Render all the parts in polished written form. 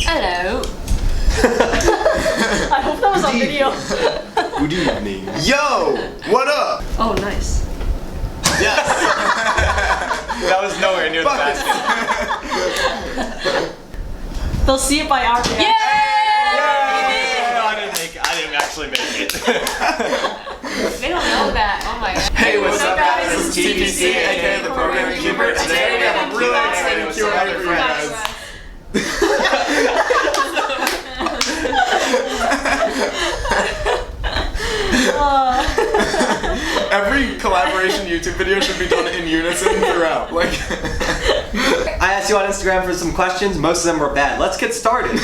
Hello. I hope that was on video. Good evening. Yo, what up? Oh, nice. Yes. That was nowhere near the basket. They'll see it by our reaction. Yay! I didn't actually make it. They don't know that. Oh my god. Hey, what's up, guys? This is TGC, aka the Programming Keeper. Today we have a really exciting Q&A for you guys. Every collaboration YouTube video should be done in unison throughout. Like, I asked you on Instagram for some questions. Most of them were bad. Let's get started.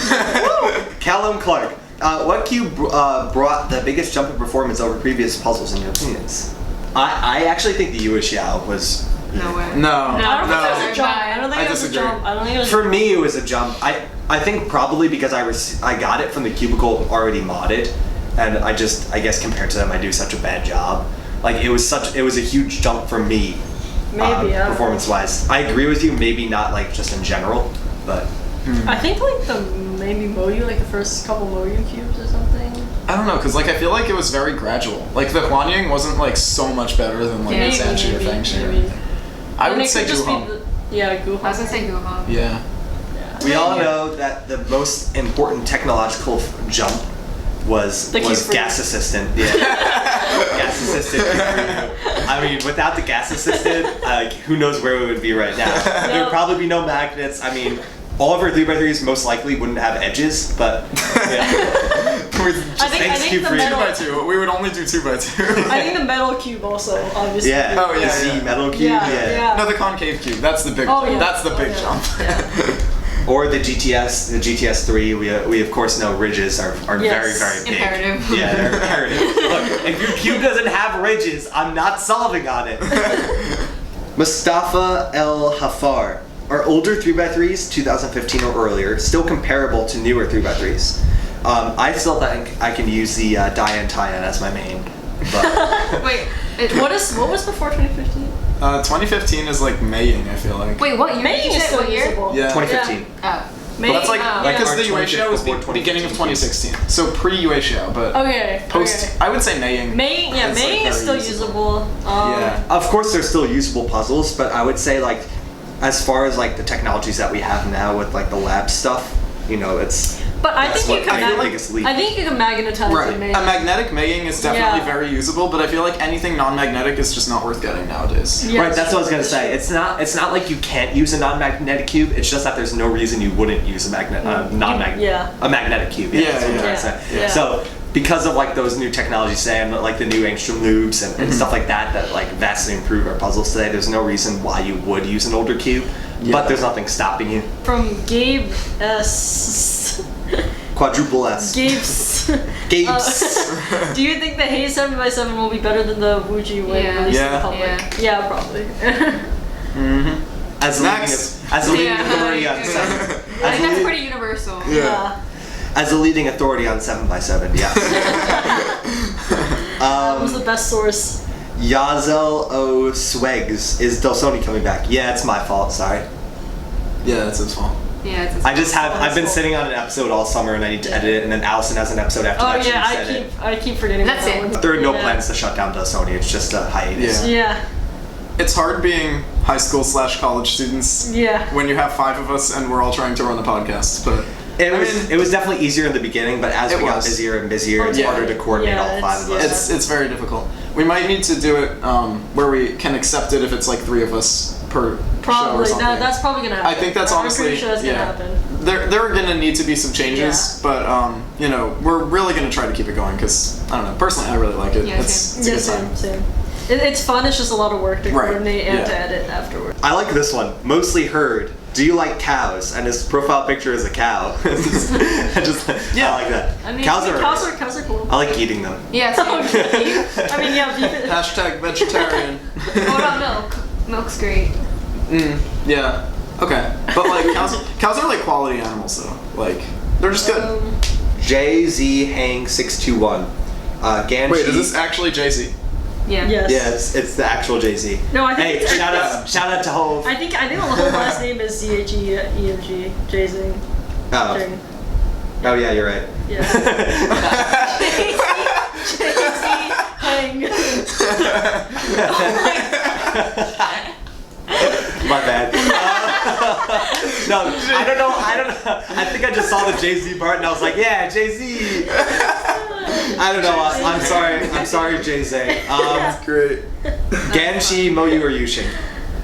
Callum Clark. What cube brought the biggest jump in performance over previous puzzles in your opinions? I actually think the Yuexiao was... No way. no. I don't think it was a jump. I don't think I it was a disagree. jump. I don't think it was. For me, it was a jump. I think probably because I got it from the cubicle already modded, and I guess compared to them, I do such a bad job. Like it was a huge jump for me. Maybe, yeah. Performance-wise. I agree with you. Maybe not like just in general, but. I think like maybe Moyu, like the first couple Moyu cubes or something. I don't know, because like I feel like it was very gradual. Like the Huanying wasn't like so much better than like Maybe, Sanchi or Fengshi or anything. I would say Guhong. Yeah, Guhong. I was gonna say Guhong. Yeah. We all know that the most important technological jump was gas assistant. Yeah. Gas assistant. I mean, without the gas assistant, who knows where we would be right now? There would probably be no magnets. I mean, all of our 3x3s most likely wouldn't have edges, but yeah. I think the metal, 2x2. We would only do 2x2. I think the metal cube also, obviously. Yeah. Oh, yeah, The Z yeah. metal cube. Yeah. No, the concave cube. That's the big. Oh, yeah. That's the big yeah. jump. Yeah. Or the GTS 3. We of course know ridges are very, very big. Imperative. Yeah, they're imperative. Look, if your cube doesn't have ridges, I'm not solving on it. Mustafa El Hafar. Are older 3x3s, 2015 or earlier, still comparable to newer 3x3s? I still think I can use the Dian Tyan as my main. But Wait. What was before 2015? 2015 is like Maying, I feel like. Wait, what year? Maying did you is say? still What year? usable. Yeah. 2015. Oh. Maying, Well, that's like because Our the Yuexiao was 2015 beginning of 2016, so pre-Yuexiao, but Okay. post. Okay. I would say Maying. Maying, yeah, is, like, Maying is very still usable. Yeah. Of course, they're still usable puzzles, but I would say like, as far as like the technologies that we have now with like the lab stuff, you know, it's. But I think you can. I feel like it's legal. I think you can magnetize Right. the A Maying. magnetic Maying is definitely Yeah. very usable, but I feel like anything non-magnetic is just not worth getting nowadays. Yeah, Right, that's what I was gonna that's say. true. It's not like you can't use a non-magnetic cube. It's just that there's no reason you wouldn't use a non-magnetic Yeah. a magnetic cube. Yeah, that's what I'm trying to say. Yeah. So because of like those new technologies today, and like the new angstrom loops and stuff like that like vastly improve our puzzles today, there's no reason why you would use an older cube. But there's nothing stopping you. From Gabe S. Quadruple S. Gabe's. Gabe's. Do you think the Haze 7x7 will be better than the Wuji when Yeah. released to the Yeah. public? Yeah, probably. As Next. a leading Yeah. authority on I seven. think that's pretty universal. Yeah. As a leading authority on 7x7, yes. That was the best source. Yazel O Swegs, is Delsoni coming back? Yeah, it's my fault, sorry. Yeah, that's his fault. Yeah, it's I've been sitting on an episode all summer and I need to edit it, and then Allison has an episode after Oh that. yeah, she said I keep forgetting. That's about it. that one. There are no Yeah. plans to shut down Delsoni, it's just a hiatus. Yeah. Yeah. It's hard being high school / college students Yeah. when you have 5 of us and we're all trying to run a podcast, but It was definitely easier in the beginning, but as It we got was. busier and busier, it's Yeah. harder to coordinate Yeah, all 5 of us. it's- it's very difficult. We might need to do it where we can accept it if it's like 3 of us per show or Probably. something. That's probably gonna happen. I think that's I'm honestly pretty sure that's gonna happen. There are gonna need to be some changes, Yeah. but you know, we're really gonna try to keep it going because I don't know. Personally, I really like it. Yeah, It's a good time. Same. It's fun. It's just a lot of work to Right, coordinate and yeah. to edit afterwards. I like this one. Mostly heard. Do you like cows? And his profile picture is a cow. I like that. I mean, cows are cool. I like eating them. Yeah, same. I mean, yeah, beef. Hashtag vegetarian. What about milk? Milk's great. Yeah. Okay. But like cows are like quality animals though. Like they're just good. JZ Hang 621. Ganji. Wait, is this actually Jay-Z? Yeah. Yes. Yeah, it's the actual Jay-Z. No, I think Hey, it's- shout out to Hove. I think the whole last name is ZHEEMG, Jay-Z. Oh. Oh yeah, you're right. Yeah. Hang. My bad. No, I don't know. I think I just saw the Jay-Z part and I was like, yeah, Jay-Z. I don't know. I'm sorry. I'm sorry, Jay-Z. That's great. Ganchi, Moyu, or Yushin?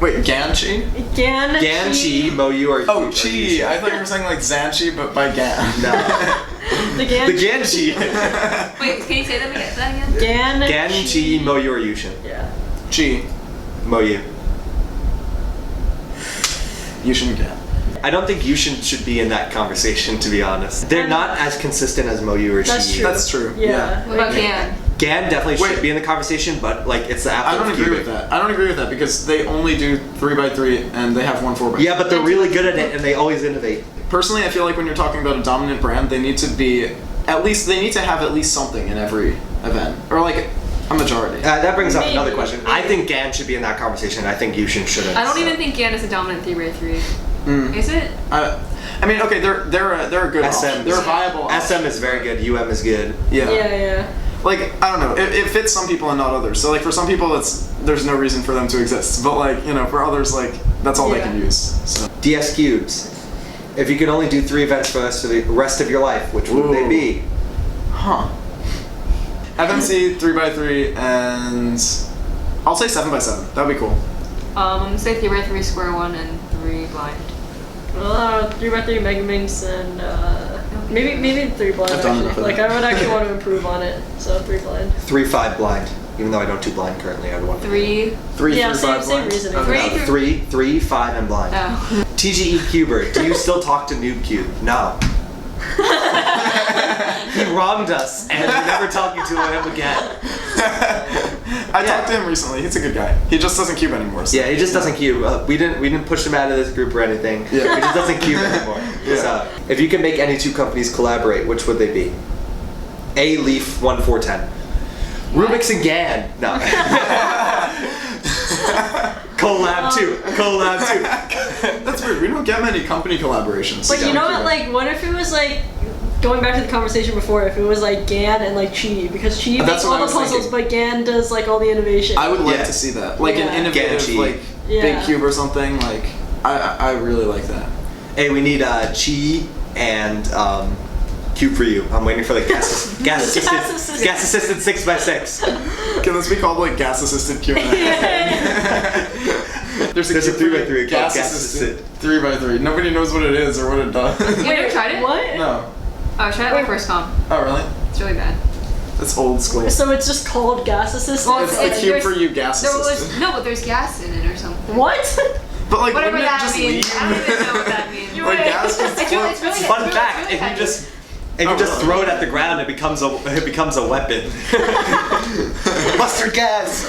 Wait, Ganchi? Ganchi, Moyu, or Oh, or Chi. Yushin? I thought you were saying like Zanchi, but by Gan. No. The The Ganchi. Wait, can you say that again? Ganchi, Moyu, or Yushin? Yeah. Chi. Moyu. Yushin Gan. I don't think Yushin should be in that conversation, to be honest. They're not as consistent as Moyu or Chi. That's true. That's true. Yeah. What about Gan? Gan definitely Wait. should be in the conversation, but like it's the I apple don't of agree cubing. with that. I don't agree with that because they only do 3x3 and they have one 4x3. Yeah, but they're really good at it and they always innovate. Personally, I feel like when you're talking about a dominant brand, they need to be they need to have at least something in every event, or like a majority. That brings up Maybe. another question. I think Gan should be in that conversation. I think Yushin shouldn't. I don't so. even think Gan is a dominant 3x3. Mm. Is it? I mean, okay, they're a good SM. option. They're a viable option. SM is very good. UM is good. Yeah. Yeah. Like, I don't know, it fits some people and not others. So like for some people there's no reason for them to exist. But like, you know, for others, like that's all they can use. So DGCubes. If you could only do 3 events for the rest of your life, which would they be? Huh. FMC 3x3 and I'll say 7x7. That'd be cool. I'm gonna say 3x3 square one and 3 blind. 3x3 Mega Minx and maybe 3 blind I've done enough actually. of Like that. I would actually want to improve on it. So 3 blind. 3-5 blind. Even though I don't do blind currently, I would want 3. 3 Yeah, through same- 5 same blinds? reasoning. Okay. Three. 3, 5, and blind. Oh. TGCuber, do you still talk to NoobCube? No. He wronged us, and we're never talking to him again. I talked to him recently. He's a good guy. He just doesn't cube anymore. So. Yeah, he just doesn't cube. We didn't push him out of this group or anything. Yeah. He just doesn't cube anymore. Yeah. So, if you could make any 2 companies collaborate, which would they be? A Leaf 1410. Rubik's and Gan. No. Collab 2. Collab 2. That's weird. We don't get many company collaborations. But you together, know do what? we? Like, what if it was like going back to the conversation before? If it was like Gan and like Chi, because Chi That's makes what I all the was puzzles, thinking. but Gan does like all the innovation. I would like Yeah. to see that. Like Yeah. an innovative, Ganchi. like Yeah. big cube or something. Like I really like that. Hey, we need Chi and Cube for you. I'm waiting for the gas assistant. assistant. Gas assistant 6x6. Can this be called like gas assisted Q&A? There's There's a cube for 3x3 you. called gas gas assisted 3x3. Nobody knows what it is or what it does. You never tried it? What? No. Oh, I tried it my first comp. Oh really? It's really bad. That's old school. So it's just called gas assistant? Well, It's the it's- cube there's- for you gas There was assistant. no, but there's gas in it or something. What? But like, Whatever wouldn't it that just means. leave? I don't even know what that means. You Like would- gas just It's really, it's really, Fun it's really, fact: it's really if you heavy. just throw it at the ground, it becomes a weapon. Mustard gas.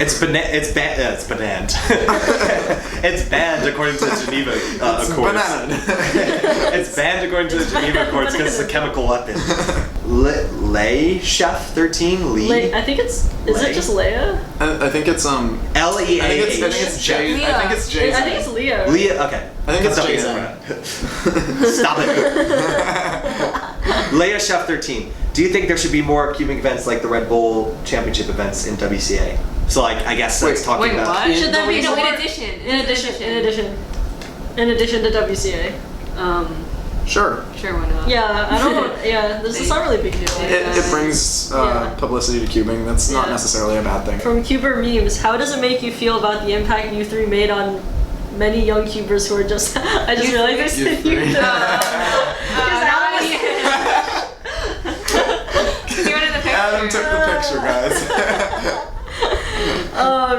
It's banned. It's banned according to the Geneva It's Accords. banana. It's banned according to the Geneva Accords because it's a chemical weapon. Lay Chef 13 Lee. I think it's. Is Lei? it just Leia? I think it's Leah. I think it's Jay. Leah. I think it's Jay. I think it's Leo. Leah. Okay. I think it's That's Jay-Z. Stop it. Leia Chef 13. Do you think there should be more cubing events like the Red Bull Championship events in WCA? So like I guess that's Wait, talking Wait, about. what? Should there be No, more? in addition. In addition to WCA. Sure. Sure, why not? Yeah, I don't. Yeah, this is not really a big deal. It brings Yeah. publicity to cubing. That's not Yeah. necessarily a bad thing. From Cuber memes, how does it make you feel about the impact you three made on many young cubers who are just? I just You realized three? this. You You three? three. You're in the picture. Adam took the picture, guys.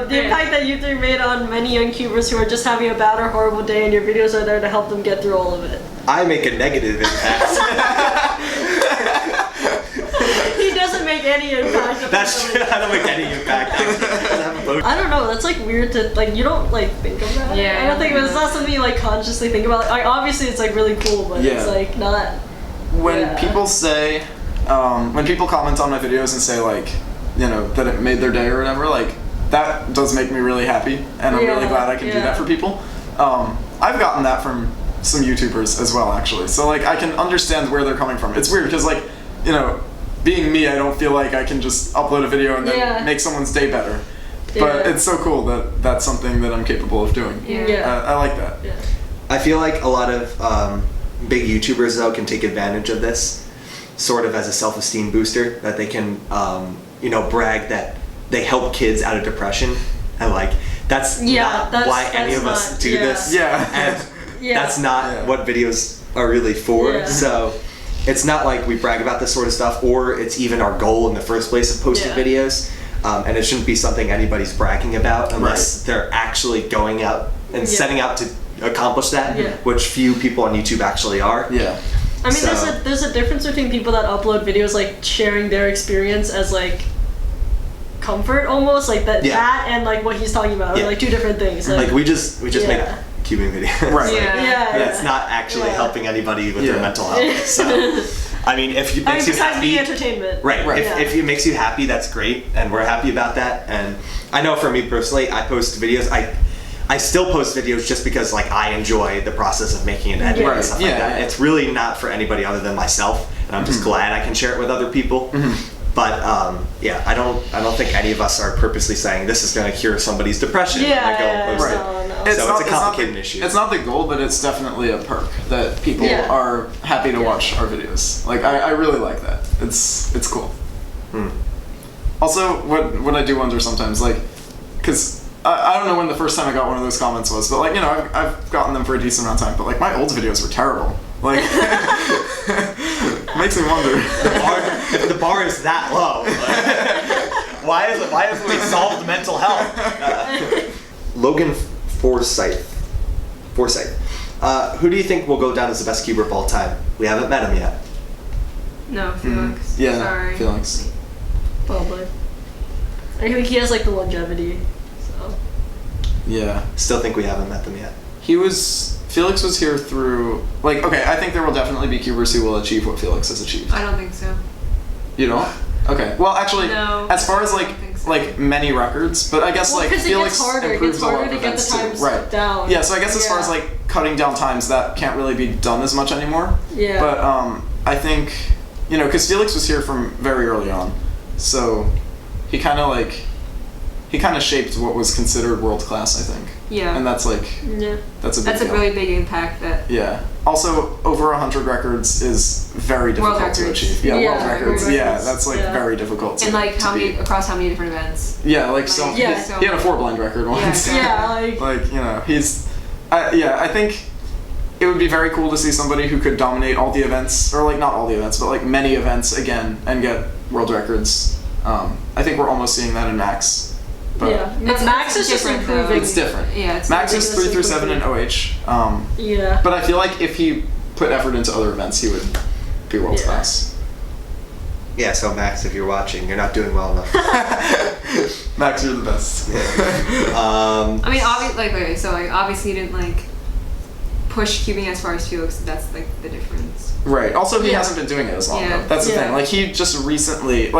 The impact that you three made on many young cubers who are just having a bad or horrible day, and your videos are there to help them get through all of it. I make a negative impact. He doesn't make any impact. That's true. I don't make any impact. I don't know. That's like weird to like. You don't like think of that. Yeah, I don't think it's not something you like consciously think about. Like, obviously, it's like really cool, but Yeah. it's like not. When Yeah. people say, when people comment on my videos and say like, you know, that it made their day or whatever, like that does make me really happy, and I'm really Yeah, glad I can do yeah. that for people. I've gotten that from some YouTubers as well, actually. So like I can understand where they're coming from. It's weird because like, you know, being me, I don't feel like I can just upload a video and then make someone's day better. But it's so cool that that's something that I'm capable of doing. I like that. Yeah. I feel like a lot of big YouTubers though can take advantage of this, sort of as a self-esteem booster, that they can, you know, brag that they help kids out of depression, and like that's not why any of us do this. And that's not what videos are really for. So it's not like we brag about this sort of stuff, or it's even our goal in the first place of posting videos. And it shouldn't be something anybody's bragging about unless they're actually going out and setting out to accomplish that, which few people on YouTube actually are. I mean, there's a difference between people that upload videos like sharing their experience as like comfort almost, like that and like what he's talking about are like two different things. Like we just make cubing videos. Right. It's not actually helping anybody with their mental health. So I mean, if it makes you happy, entertainment. Right. If it makes you happy, that's great, and we're happy about that. And I know for me personally, I post videos. I still post videos just because like I enjoy the process of making an edit and stuff like that. It's really not for anybody other than myself, and I'm just glad I can share it with other people. But I don't think any of us are purposely saying this is going to cure somebody's depression. So it's a complicated issue. It's not the goal, but it's definitely a perk that people are happy to watch our videos. Like I really like that. It's cool. Also, what I do wonder sometimes, like, because I don't know when the first time I got one of those comments was, but like, you know, I've gotten them for a decent amount of time, but like my old videos were terrible. Like, makes me wonder. If the bar is that low, like, why haven't we solved mental health? Logan Forsyth. Who do you think will go down as the best cuber of all time? We haven't met him yet. No, Felix. Sorry. Felix. Probably. I think he has like the longevity. So. Yeah. Still think we haven't met them yet. Felix was here through, like, okay, I think there will definitely be cubers who will achieve what Felix has achieved. I don't think so. You don't? Okay. Well, actually, no, as far as like many records, but I guess like Felix improves a lot of events too. Down. Yeah, so I guess as far as like cutting down times, that can't really be done as much anymore. Yeah. But I think, you know, because Felix was here from very early on, so he kind of shaped what was considered world class, I think. Yeah. And that's like, that's a really big impact. That Also, over 100 records is very difficult to achieve. Yeah, world records. Yeah, that's like very difficult to. And like across how many different events? Yeah, like so. He had a 4-blind record once. Like you know, I think it would be very cool to see somebody who could dominate all the events, or like not all the events, but like many events again and get world records. I think we're almost seeing that in Max. But Max is just improving. It's different. Yeah, Max is 3 through 7 in OH. But I feel like if he put effort into other events, he would be world class. Yeah, so Max, if you're watching, you're not doing well enough. Max, you're the best. I mean, obviously you didn't push cubing as far as Felix. That's like the difference. Right. Also, he hasn't been doing it as long though. That's the thing. Like he just recently,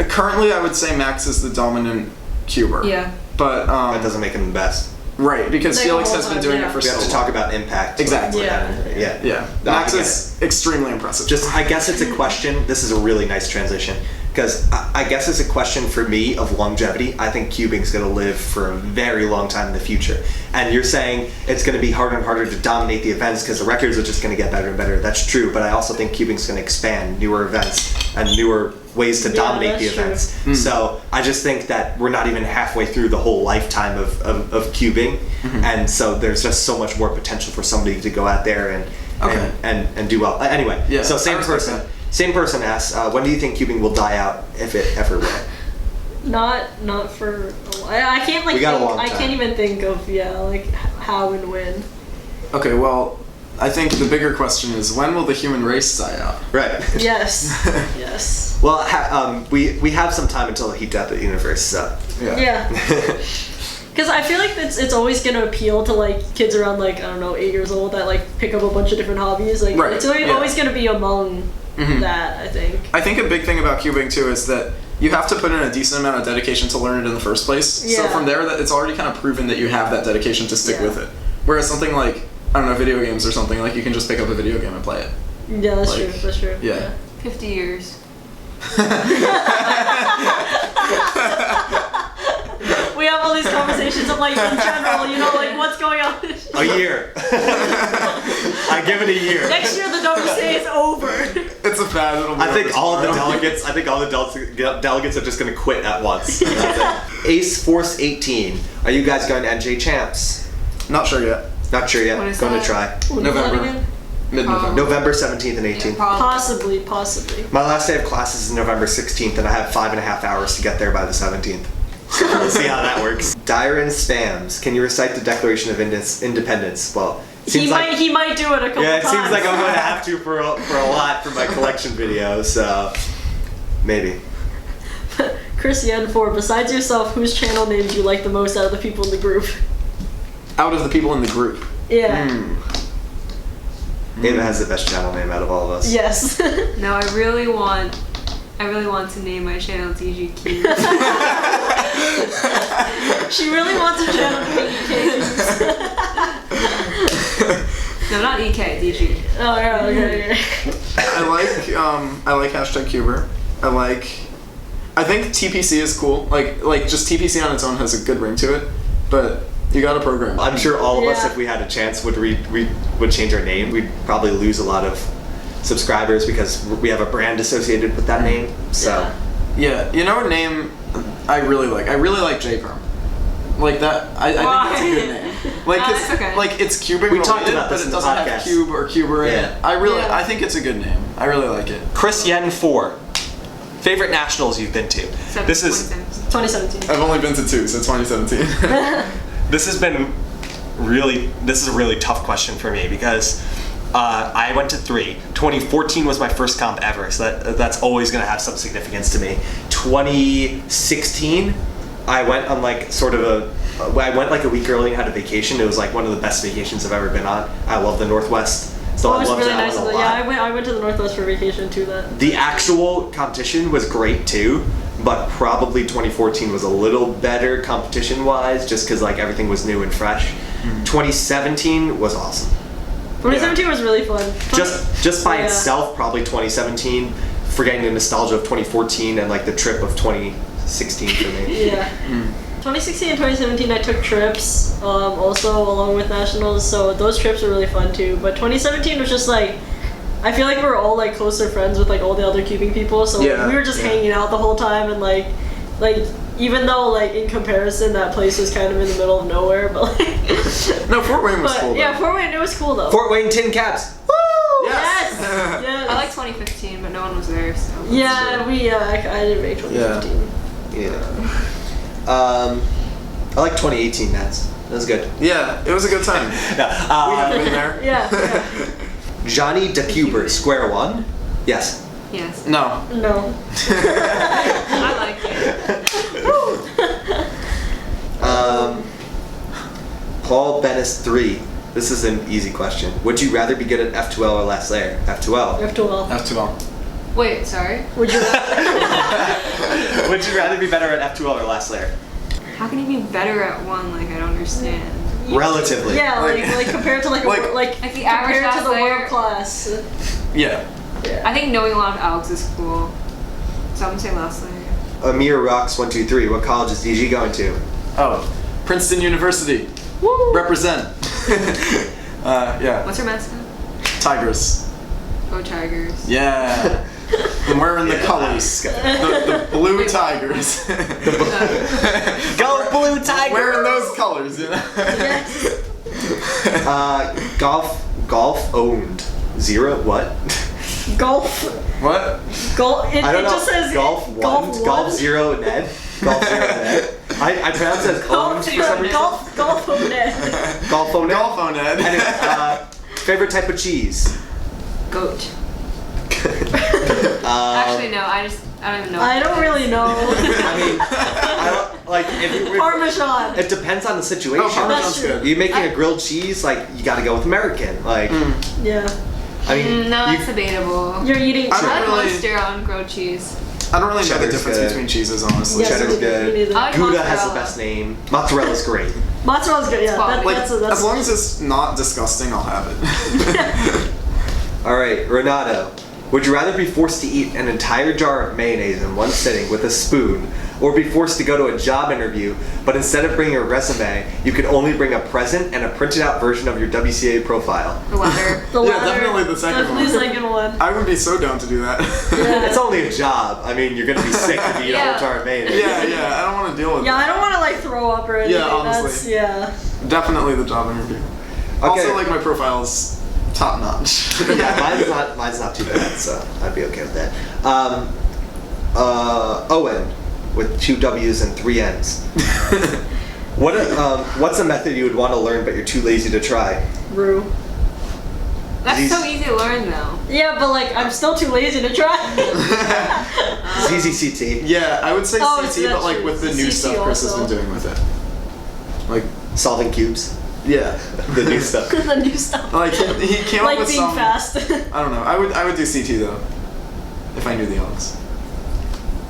currently, I would say Max is the dominant cuber. Yeah. But that doesn't make him the best. Right, because Felix has been doing it for so long. We have to talk about impact. Exactly. Yeah. Max is extremely impressive. I guess it's a question. This is a really nice transition. Because I guess it's a question for me of longevity. I think cubing's going to live for a very long time in the future. And you're saying it's going to be harder and harder to dominate the events because the records are just going to get better and better. That's true, but I also think cubing's going to expand newer events and newer ways to dominate the events. So I just think that we're not even halfway through the whole lifetime of cubing. And so there's just so much more potential for somebody to go out there and do well. Anyway, so same person asks, when do you think cubing will die out, if it ever will? Not for a while. I can't we got a long time. I can't even think of how and when. Okay, well, I think the bigger question is, when will the human race die out? Right. Yes. Yes. Well, we have some time until the heat death of the universe, so. Yeah. Because I feel like it's always going to appeal to kids around 8 years old that pick up a bunch of different hobbies. It's always going to be among that, I think. I think a big thing about cubing too is that you have to put in a decent amount of dedication to learn it in the first place. Yeah. So from there, it's already kind of proven that you have that dedication to stick with it. Whereas something like I don't know, video games or something. Like you can just pick up a video game and play it. Yeah, that's true. That's true. Yeah. 50 years. We have all these conversations of like in general, you know, like what's going on. A year. I give it a year. Next year the WCA is over. It's a fad. It'll be I think all of the tomorrow. delegates. I think all the delegates are just going to quit at once. Ace Force 18. Are you guys going to NJ Champs? Not sure yet. Not sure yet. What is Going that? to try. November. Mid-November. November 17th and 18th. Possibly. My last day of classes is November 16th, and I have 5.5 hours to get there by the 17th. So we'll see how that works. Dyron Spams. Can you recite the Declaration of Independence? Well, He might do it a couple times. Yeah, it seems like I'm going to have to for a lot for my collection video, so maybe. Chris Yen4, besides yourself, whose channel name do you like the most out of the people in the group? Out of the people in the group. Yeah. Ava has the best channel name out of all of us. Yes. No, I really want to name my channel DGCubes. She really wants a channel to be DGCubes. No, not EK, DG. Oh yeah, okay. I like #Cuber. I think TPC is cool. Like just TPC on its own has a good ring to it, but you got to program. I'm sure all of us, Yeah. if we had a chance, would change our name. We'd probably lose a lot of subscribers because we have a brand associated with that name. So Yeah, you know what name I really like? I really like JPerm. Like that, I think that's a good name. Like, It's okay. like it's cubing We talked related, about this but in it the doesn't have podcast. cube or cuber in Yeah. it. Yeah. I think it's a good name. I really like it. Chris Yen 4. Favorite nationals you've been to? This is 2017. I've only been to 2, so 2017. this is a really tough question for me because I went to 3. 2014 was my first comp ever, so that's always going to have some significance to me. 2016, I went on like I went like a week early and had a vacation. It was like one of the best vacations I've ever been on. I love the Northwest. So Oh, I it's loved really that nice. one a lot. Yeah, I went to the Northwest for vacation too. The actual competition was great too, but probably 2014 was a little better competition-wise, just because like everything was new and fresh. 2017 was awesome. 2017 was really fun. Just by Yeah. itself, probably 2017. Forgetting the nostalgia of 2014 and like the trip of 2016 for me. Yeah. 2016 and 2017 I took trips also along with nationals, so those trips were really fun too. But 2017 was just like, I feel like we were all like closer friends with like all the other cubing people, so like, we were just hanging out the whole time and like even though like in comparison that place was kind of in the middle of nowhere, but like No, Fort Wayne was cool. Yeah, though. Fort Wayne, it was cool though. Fort Wayne Tin Caps. Woo! Yes. Yes. I like 2015, but no one was there, so. Yeah, I didn't make 2015. Yeah. I like 2018 Nats. That was good. Yeah, it was a good time. We haven't been there. Yeah. Johnny DeCuber, Square One. Yes. Yes. No. No. I like it. Paul Bennis 3. This is an easy question. Would you rather be good at F2L or last layer? F2L. F2L. F2L. Wait, sorry. Would you Would you rather be better at F2L or last layer? How can you be better at one? Like, I don't understand. Relatively. Yeah, like compared to like Like the average compared to last the layer. world class. Yeah. Yeah. I think knowing a lot of Alex is cool. So I'm gonna say last layer. Amir Rocks 123. What college is DG going to? Oh, Princeton University. Woo! Represent. Yeah. What's her mascot? Tigers. Go Tigers. Yeah. I'm wearing the colors. The blue Tigers. Go Blue Tiger! Wearing those colors, you know? Golf owned. 0 what? Golf. What? Golf. It I don't know. just says Golf 1. Golf 0 Ned. Golf 0 Ned. I pronounce it as owned for some reason. Golf owned. Golf owned. Golf on Ed. And it's, favorite type of cheese? Goat. Um, Actually, no. I don't even know. I don't really know. I mean, I don't, like if Parmesan. it depends on the situation. Oh, Parmesan's true. good. You making a grilled cheese, like you got to go with American. Like, Yeah. I mean, No, you- that's debatable. You're eating. I I don't like really- Munster on grilled cheese. I don't really know the Cheddar's difference good. between cheeses, honestly. Yes, Cheddar's me good. neither. I like Gouda has the mozzarella. best name. Mozzarella's great. Mozzarella's good. Yeah, that's as long as it's not disgusting, I'll have it. All right, Renato. Would you rather be forced to eat an entire jar of mayonnaise in one sitting with a spoon, or be forced to go to a job interview, but instead of bringing a resume, you could only bring a present and a printed out version of your WCA profile? The latter. Yeah, definitely the second one. Definitely the second one. I would be so down to do that. Yeah. It's only a job. I mean, you're gonna be sick if you eat a whole jar of mayonnaise. Yeah, I don't want to deal with Yeah, that. I don't want to like throw up or anything. Yeah, honestly. Definitely the job interview. Okay. Also, like, my profile is top notch. Yeah, mine's not too bad, so I'd be okay with that. Owen, with 2 W's and 3 N's. What's a method you would want to learn but you're too lazy to try? Rue. That's so easy to learn though. Yeah, but like I'm still too lazy to try. ZZCT. Yeah, I would say Oh, CT, but like true. with the new CT stuff Chris has also. been doing with it. Like, Solving cubes. yeah. The new stuff. The new stuff. Like, he came up Like with being some... fast. I don't know. I would do CT, though. If I knew the odds.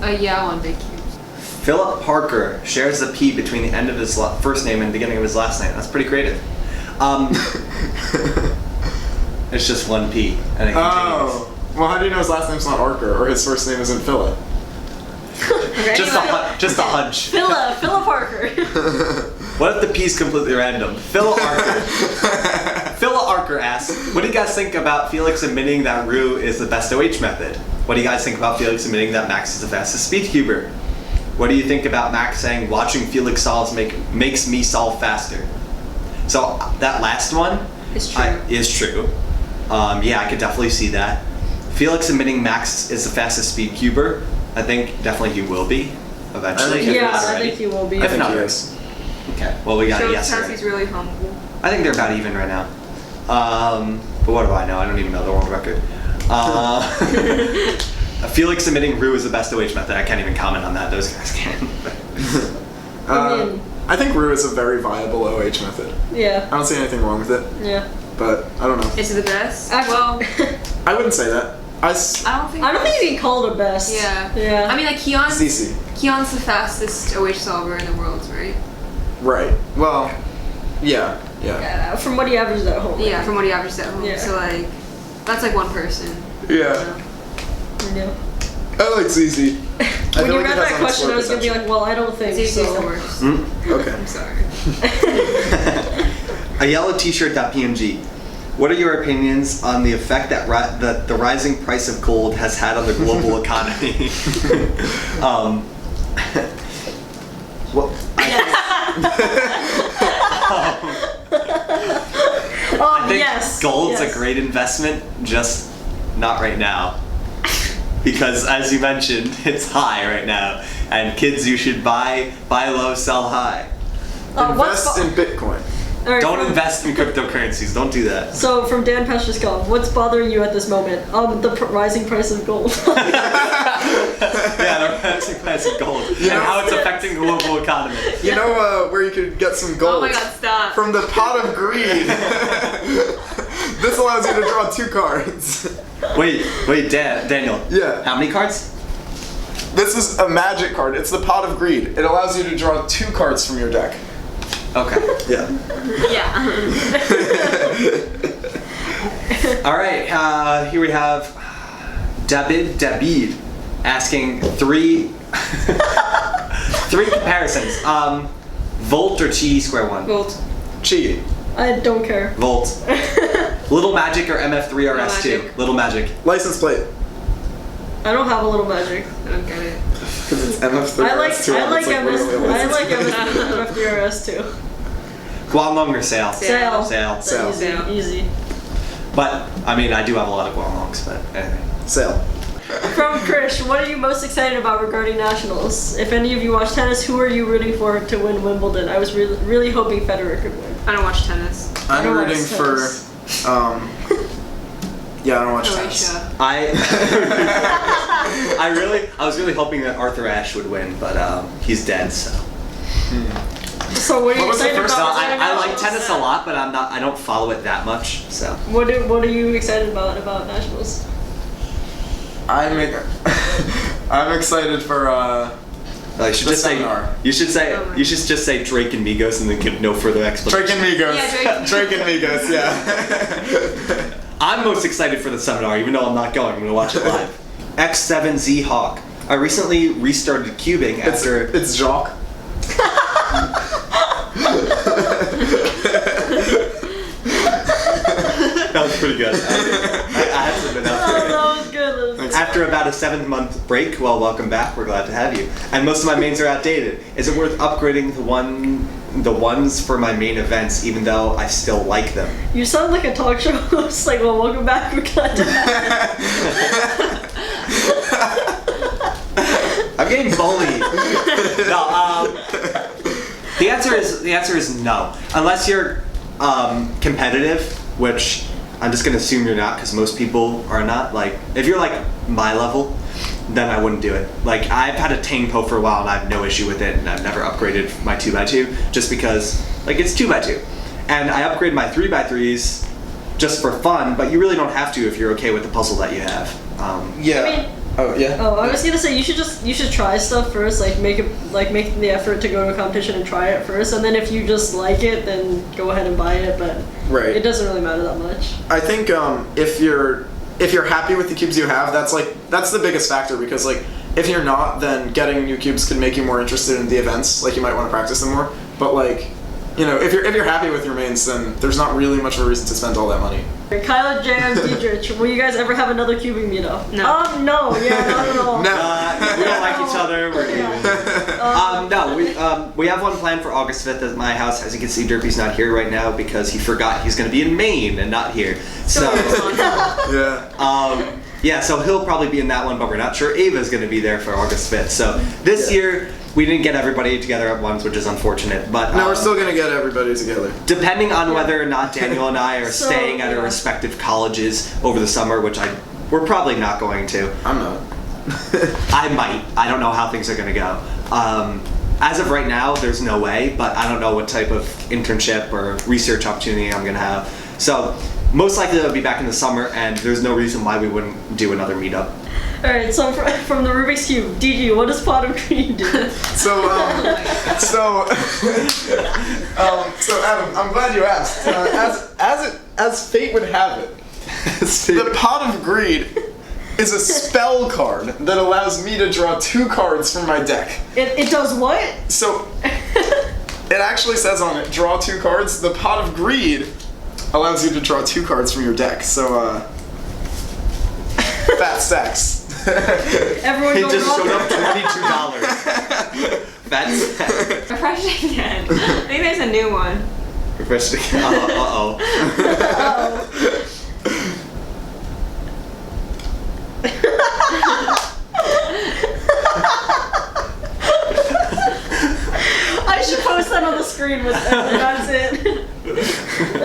Yeah, I want big cubes. Philip Parker shares the P between the end of his first name and the beginning of his last name. That's pretty creative. It's just 1 P, and it continues. Oh. Well, how do you know his last name's not Arker, or his first name isn't Philip? Okay, Just a hunch. Philip Parker. What if the P's completely random? Philip Arker asks, what do you guys think about Felix admitting that Rue is the best OH method? What do you guys think about Felix admitting that Max is the fastest speedcuber? What do you think about Max saying, watching Felix solves makes me solve faster? So that last one It's true. is true. Yeah, I could definitely see that. Felix admitting Max is the fastest speedcuber. I think definitely he will be eventually. if Yeah, not I already. think he will be. If not he already. is. Okay, well we got a Shows yes how already. he's really humble. I think they're about even right now. But what do I know? I don't even know the world record. Felix admitting Rue is the best OH method. I can't even comment on that. Those guys can. I mean- I think Rue is a very viable OH method. Yeah. I don't see anything wrong with it, Yeah. but I don't know. Is it the best? Well, I wouldn't say that. I don't think. I don't think you can call it a best. Yeah. Yeah. I mean, like Keon's CC. the fastest OH solver in the world, right? Right. Well, yeah. From what he averages at home. Yeah, from what he averages at home. Yeah. So like, that's like one person. Yeah. Yeah. I like ZZ. When you read that question, I was gonna be like, well, I don't think ZZ's so. the worst. Okay. I'm sorry. A yellow t-shirt.png. What are your opinions on the effect that the rising price of gold has had on the global economy? Well, I think yes. gold's yes. a great investment, just not right now. Because as you mentioned, it's high right now. And kids, you should buy low, sell high. Invest in Bitcoin. All right, Don't invest in cryptocurrencies. Don't do that. So from Dan Peshkov, what's bothering you at this moment? The rising price of gold. Yeah, the rising price of gold. And how it's affecting the global economy. You know where you could get some gold? Oh my God! Stop. From the pot of greed. This allows you to draw 2 cards. Wait, Daniel. Yeah. How many cards? This is a magic card. It's the pot of greed. It allows you to draw 2 cards from your deck. Okay. Yeah. Yeah. All right. Here we have David asking 3 comparisons. Volt or Chi square 1? Gold. Chi. I don't care. Volt. Little Magic or MF3 or S2? Magic. Little Magic. License plate. I don't have a little magic. I don't get it. Because it's MF3 I like S2. I like it's MS literally a I license like plate. MS FDRS too. Guanlong or Sail? Sail. Sail. Sail. Easy. Easy. But, I mean, I do have a lot of Guanlongs, but anyway. Sail. From Krish, what are you most excited about regarding nationals? If any of you watch tennis, who are you rooting for to win Wimbledon? I was really hoping Federer could win. I don't watch tennis. I I'm don't watch rooting for. tennis. Yeah, I don't watch tennis. Croatia. I was really hoping that Arthur Ashe would win, but he's dead, so. So what are you What was the excited first about? No, regarding I like nationals? tennis a lot, but I don't follow it that much, so. What are you excited about nationals? I'm excited for You should just say. You should say. You should just say Drake and Migos and then give no further explanation. Drake and Migos. Yeah, Drake and Migos. Yeah. I'm most excited for the seminar, even though I'm not going. I'm gonna watch it live. X7Z Hawk. I recently restarted cubing after. It's Jacques. That was pretty good. I had to admit that was pretty good. That was good. After about a 7-month break, well, welcome back. We're glad to have you. And most of my mains are outdated. Is it worth upgrading the ones for my main events, even though I still like them? You sound like a talk show host. Like, well, welcome back. We're glad to have you. I'm getting bullied. No. The answer is no, unless you're competitive, which I'm just gonna assume you're not, because most people are not. Like, if you're like my level, then I wouldn't do it. Like, I've had a Tangpo for a while and I have no issue with it, and I've never upgraded my 2x2 just because, like, it's 2x2, and I upgrade my 3x3s just for fun. But you really don't have to if you're okay with the puzzle that you have. Yeah. I mean, oh yeah. Oh, I was gonna say you should try stuff first, like make the effort to go to a competition and try it first, and then if you just like it, then go ahead and buy it. But Right. it doesn't really matter that much. I think if you're happy with the cubes you have, that's the biggest factor, because like if you're not, then getting new cubes can make you more interested in the events. Like, you might want to practice them more. But like, you know, if you're happy with your mains, then there's not really much of a reason to spend all that money. Kyla, J.M., Dietrich, will you guys ever have another cubing meetup? No. No, yeah, not at all. We don't like each other. We're even. No, we have one planned for August 5th at my house. As you can see, Derpy's not here right now because he forgot he's going to be in Maine and not here. So, Yeah. yeah, so he'll probably be in that one, but we're not sure Ava's going to be there for August 5th. So this year, we didn't get everybody together at once, which is unfortunate. But No, we're still gonna get everybody together. depending on whether or not Daniel and I are So, staying at our yeah. respective colleges over the summer, which we're probably not going to. I'm not. I might. I don't know how things are going to go. As of right now, there's no way, but I don't know what type of internship or research opportunity I'm going to have. So most likely I'll be back in the summer, and there's no reason why we wouldn't do another meetup. Alright, so from the Rubik's Cube, DG, what does pot of green do? So Adam, I'm glad you asked. As fate would have it, the Pot of Greed is a spell card that allows me to draw 2 cards from my deck. It does what? So it actually says on it, draw 2 cards. The Pot of Greed allows you to draw 2 cards from your deck. So fat stacks. Everyone He go just roll. showed up $22. That's Refresh it again. I think there's a new one. refreshing. Uh-oh. I should post that on the screen with that's it.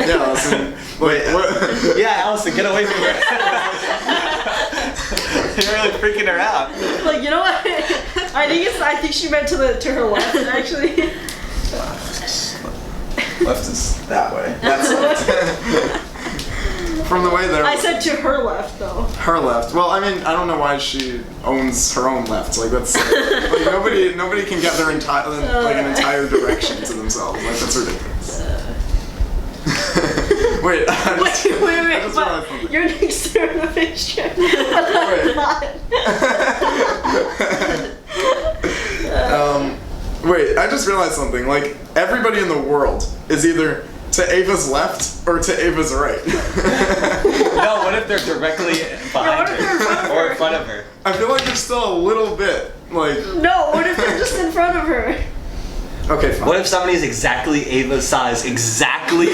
Yeah, Allison. Wait, what? Yeah, Allison, get away from her. You're really freaking her out. Like, you know what? I think she meant to her left, actually. Left is that way. That's left. From the way there. I said to her left, though. Her left. Well, I mean, I don't know why she owns her own left. Like, that's like nobody can get their entire an entire direction to themselves. Like, that's ridiculous. Wait, I just realized But something. you're next to the picture. Wait, I just realized something. Like, everybody in the world is either to Ava's left or to Ava's right. No, what if they're directly behind what if they're in front of her? Or her? in front of her? I feel like there's still a little bit, like... No, what if they're just in front of her? Okay, fine. What if somebody's exactly Ava's size, exactly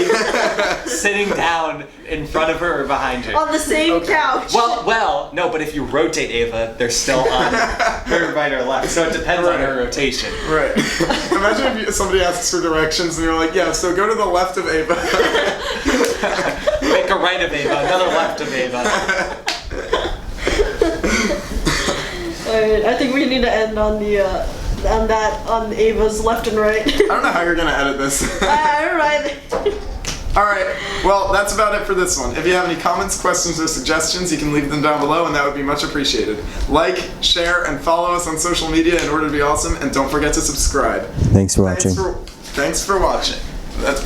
sitting down in front of her or behind her? On the same couch. Well, no, but if you rotate Ava, they're still on her right or left, so it depends on her rotation. Right. Imagine if somebody asks for directions and you're like, yeah, so go to the left of Ava. Make a right of Ava, another left of Ava. Alright, I think we need to end on the on Ava's left and right. I don't know how you're gonna edit this. Alright. Alright, well, that's about it for this one. If you have any comments, questions, or suggestions, you can leave them down below, and that would be much appreciated. Like, share, and follow us on social media in order to be awesome, and don't forget to subscribe. Thanks for watching. Thanks for watching. That's